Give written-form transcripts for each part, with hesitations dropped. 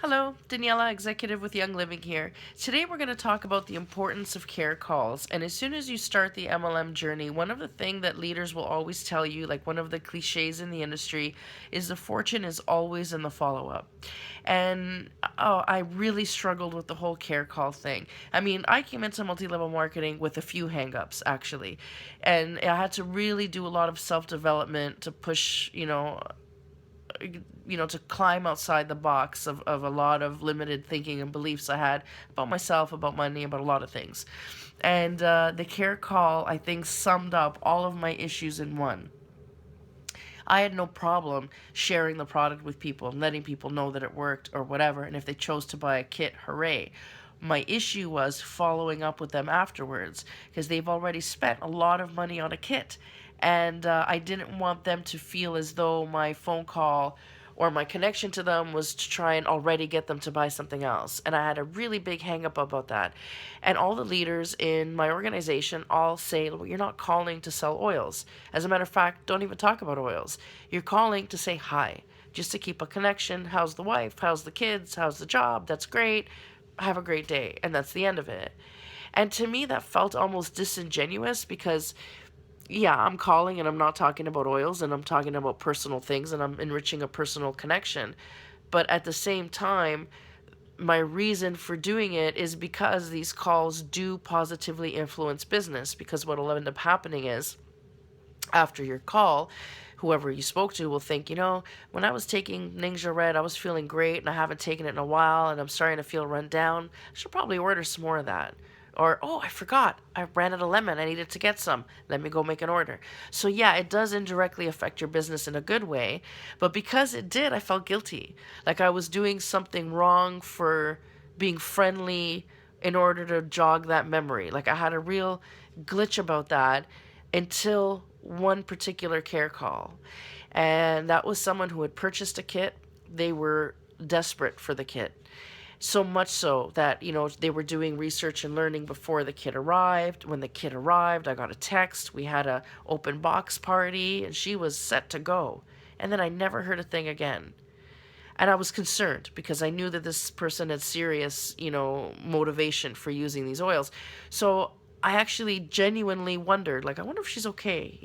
Hello, Daniela, executive with Young Living here. Today we're going to talk about the importance of care calls. And as soon as you start the MLM journey, one of the things that leaders will always tell you, like one of the cliches in the industry, is the fortune is always in the follow up. And I really struggled with the whole care call thing. I mean, I came into multi level marketing with a few hangups, actually. And I had to really do a lot of self development to push, to climb outside the box of a lot of limited thinking and beliefs I had about myself, about money, about a lot of things. And the care call, I think, summed up all of my issues in one. I had no problem sharing the product with people and letting people know that it worked or whatever. And if they chose to buy a kit, hooray. My issue was following up with them afterwards because they've already spent a lot of money on a kit. And I didn't want them to feel as though my phone call or my connection to them was to try and already get them to buy something else. And I had a really big hang up about that. And all the leaders in my organization all say, well, you're not calling to sell oils. As a matter of fact, don't even talk about oils. You're calling to say hi, just to keep a connection. How's the wife? How's the kids? How's the job? That's great. Have a great day. And that's the end of it. And to me, that felt almost disingenuous because yeah, I'm calling and I'm not talking about oils and I'm talking about personal things and I'm enriching a personal connection. But at the same time, my reason for doing it is because these calls do positively influence business. Because what will end up happening is, after your call, whoever you spoke to will think, when I was taking Ningxia Red, I was feeling great and I haven't taken it in a while and I'm starting to feel run down. I should probably order some more of that. Or, oh, I forgot. I ran out of lemon. I needed to get some. Let me go make an order. So, yeah, it does indirectly affect your business in a good way. But because it did, I felt guilty. Like I was doing something wrong for being friendly in order to jog that memory. Like I had a real glitch about that until one particular care call. And that was someone who had purchased a kit. They were desperate for the kit. So much so that, they were doing research and learning before the kit arrived. When the kit arrived, I got a text. We had a open box party and she was set to go. And then I never heard a thing again. And I was concerned because I knew that this person had serious, motivation for using these oils. So I actually genuinely wondered, like, I wonder if she's okay.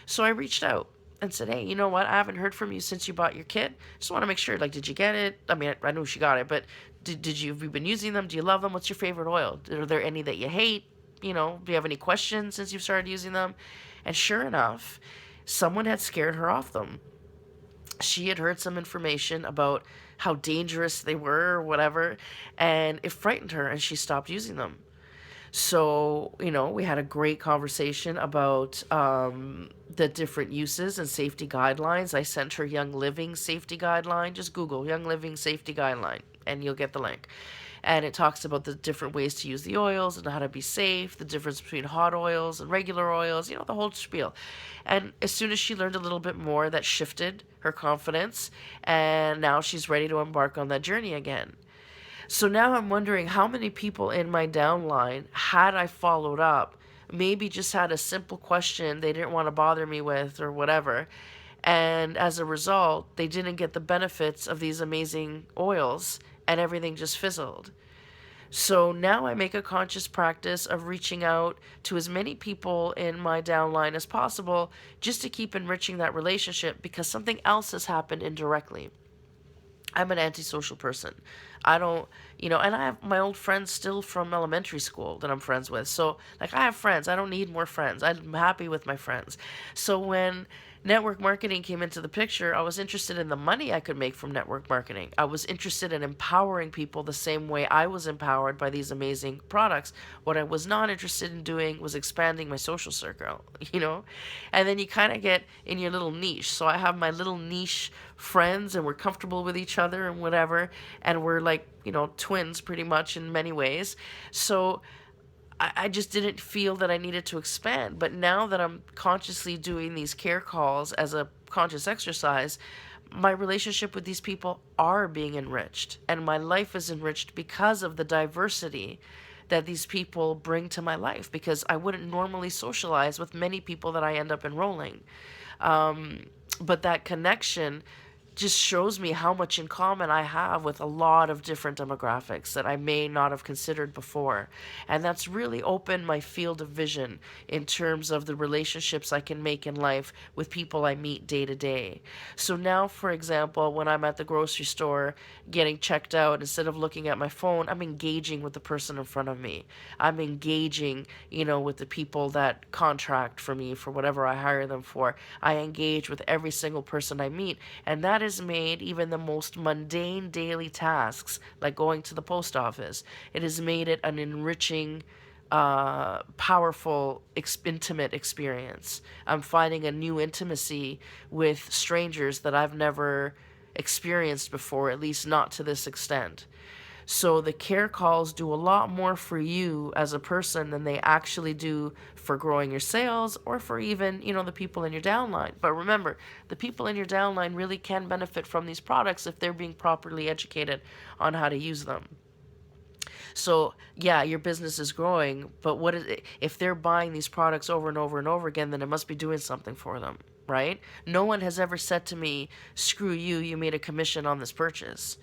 So I reached out and said, hey, you know what? I haven't heard from you since you bought your kit. Just want to make sure, like, did you get it? I mean, I knew she got it, but have you been using them? Do you love them? What's your favorite oil? Are there any that you hate? Do you have any questions since you've started using them? And sure enough, someone had scared her off them. She had heard some information about how dangerous they were or whatever, and it frightened her and she stopped using them. So, we had a great conversation about the different uses and safety guidelines. I sent her Young Living safety guideline. Just Google Young Living safety guideline and you'll get the link. And it talks about the different ways to use the oils and how to be safe, the difference between hot oils and regular oils, the whole spiel. And as soon as she learned a little bit more, that shifted her confidence. And now she's ready to embark on that journey again. So now I'm wondering how many people in my downline, had I followed up, maybe just had a simple question they didn't want to bother me with or whatever. And as a result, they didn't get the benefits of these amazing oils and everything just fizzled. So now I make a conscious practice of reaching out to as many people in my downline as possible just to keep enriching that relationship because something else has happened indirectly. I'm an antisocial person. I don't, and I have my old friends still from elementary school that I'm friends with. So, like, I have friends. I don't need more friends. I'm happy with my friends. So, when network marketing came into the picture, I was interested in the money I could make from network marketing. I was interested in empowering people the same way I was empowered by these amazing products. What I was not interested in doing was expanding my social circle, And then you kind of get in your little niche. So, I have my little niche friends and we're comfortable with each other and whatever. And we're like, twins pretty much in many ways. So I just didn't feel that I needed to expand. But now that I'm consciously doing these care calls as a conscious exercise, my relationship with these people are being enriched. And my life is enriched because of the diversity that these people bring to my life because I wouldn't normally socialize with many people that I end up enrolling. But that connection just shows me how much in common I have with a lot of different demographics that I may not have considered before. And that's really opened my field of vision in terms of the relationships I can make in life with people I meet day to day. So now, for example, when I'm at the grocery store getting checked out, instead of looking at my phone, I'm engaging with the person in front of me. I'm engaging, with the people that contract for me for whatever I hire them for. I engage with every single person I meet, and that has made even the most mundane daily tasks, like going to the post office, it has made it an enriching, powerful, intimate experience. I'm finding a new intimacy with strangers that I've never experienced before, at least not to this extent. So the care calls do a lot more for you as a person than they actually do for growing your sales or for even, the people in your downline. But remember, the people in your downline really can benefit from these products if they're being properly educated on how to use them. So, yeah, your business is growing, but what is it, if they're buying these products over and over and over again, then it must be doing something for them, right? No one has ever said to me, "Screw you, you made a commission on this purchase."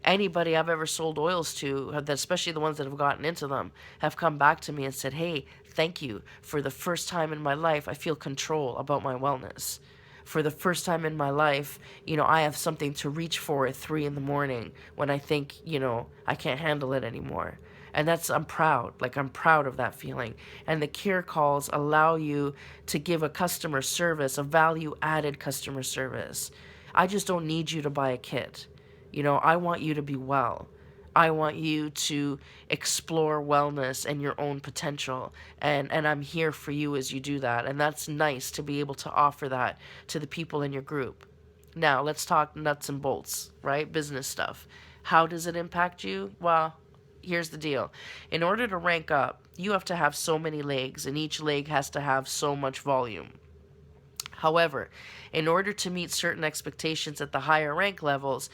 Anybody I've ever sold oils to, especially the ones that have gotten into them, have come back to me and said, "Hey, thank you. For the first time in my life, I feel control about my wellness. For the first time in my life, I have something to reach for at 3 in the morning when I think, I can't handle it anymore." And I'm proud. Like, I'm proud of that feeling. And the care calls allow you to give a customer service, a value added customer service. I just don't need you to buy a kit. I want you to be well. I want you to explore wellness and your own potential. And I'm here for you as you do that. And that's nice to be able to offer that to the people in your group. Now, let's talk nuts and bolts, right? Business stuff. How does it impact you? Well, here's the deal. In order to rank up, you have to have so many legs, and each leg has to have so much volume. However, in order to meet certain expectations at the higher rank levels,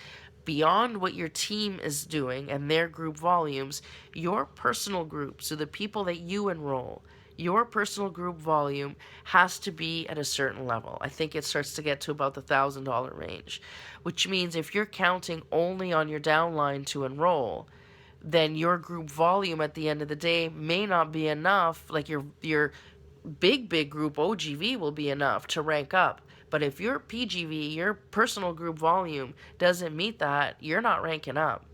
beyond what your team is doing and their group volumes, your personal group, so the people that you enroll, your personal group volume has to be at a certain level. I think it starts to get to about the $1,000 range, which means if you're counting only on your downline to enroll, then your group volume at the end of the day may not be enough. Like your big group OGV will be enough to rank up. But if your PGV, your personal group volume, doesn't meet that, you're not ranking up.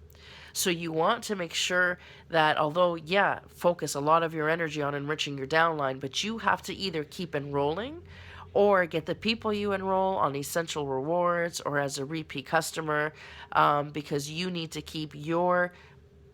So you want to make sure that, although, yeah, focus a lot of your energy on enriching your downline, but you have to either keep enrolling or get the people you enroll on essential rewards or as a repeat customer, because you need to keep your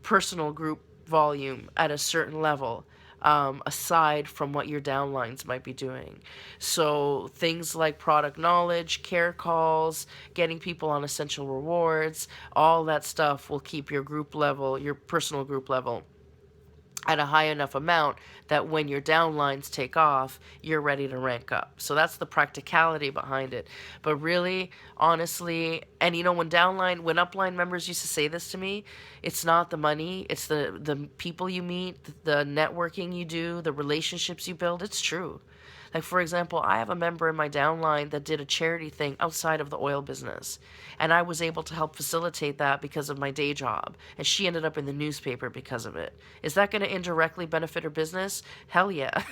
personal group volume at a certain level, aside from what your downlines might be doing. So things like product knowledge, care calls, getting people on essential rewards, all that stuff will keep your group level, your personal group level, at a high enough amount that when your downlines take off, you're ready to rank up. So that's the practicality behind it. But really, honestly, and when when upline members used to say this to me, it's not the money, it's the people you meet, the networking you do, the relationships you build. It's true. Like, for example, I have a member in my downline that did a charity thing outside of the oil business, and I was able to help facilitate that because of my day job, and she ended up in the newspaper because of it. Is that going to indirectly benefit her business? Hell yeah,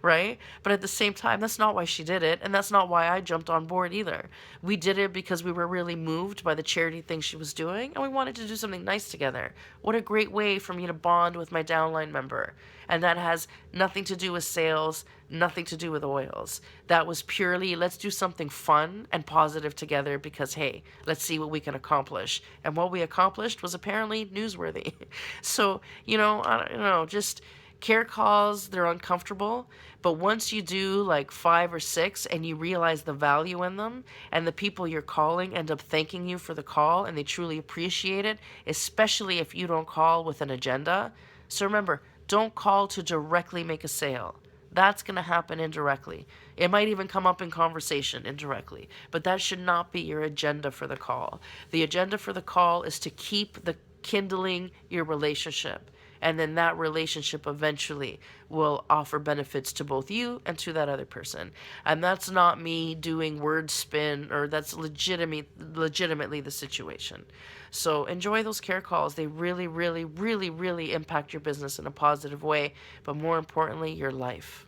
right? But at the same time, that's not why she did it, and that's not why I jumped on board either. We did it because we were really moved by the charity thing she was doing, and we wanted to do something nice together. What a great way for me to bond with my downline member. And that has nothing to do with sales, nothing to do with oils. That was purely, let's do something fun and positive together because, hey, let's see what we can accomplish. And what we accomplished was apparently newsworthy. So, I don't know, just care calls, they're uncomfortable. But once you do like 5 or 6 and you realize the value in them, and the people you're calling end up thanking you for the call and they truly appreciate it, especially if you don't call with an agenda. So remember, don't call to directly make a sale. That's going to happen indirectly. It might even come up in conversation indirectly, but that should not be your agenda for the call. The agenda for the call is to keep kindling your relationship And then that relationship eventually will offer benefits to both you and to that other person. And that's not me doing word spin, or that's legitimately the situation. So enjoy those care calls. They really, really, really, really impact your business in a positive way, but more importantly, your life.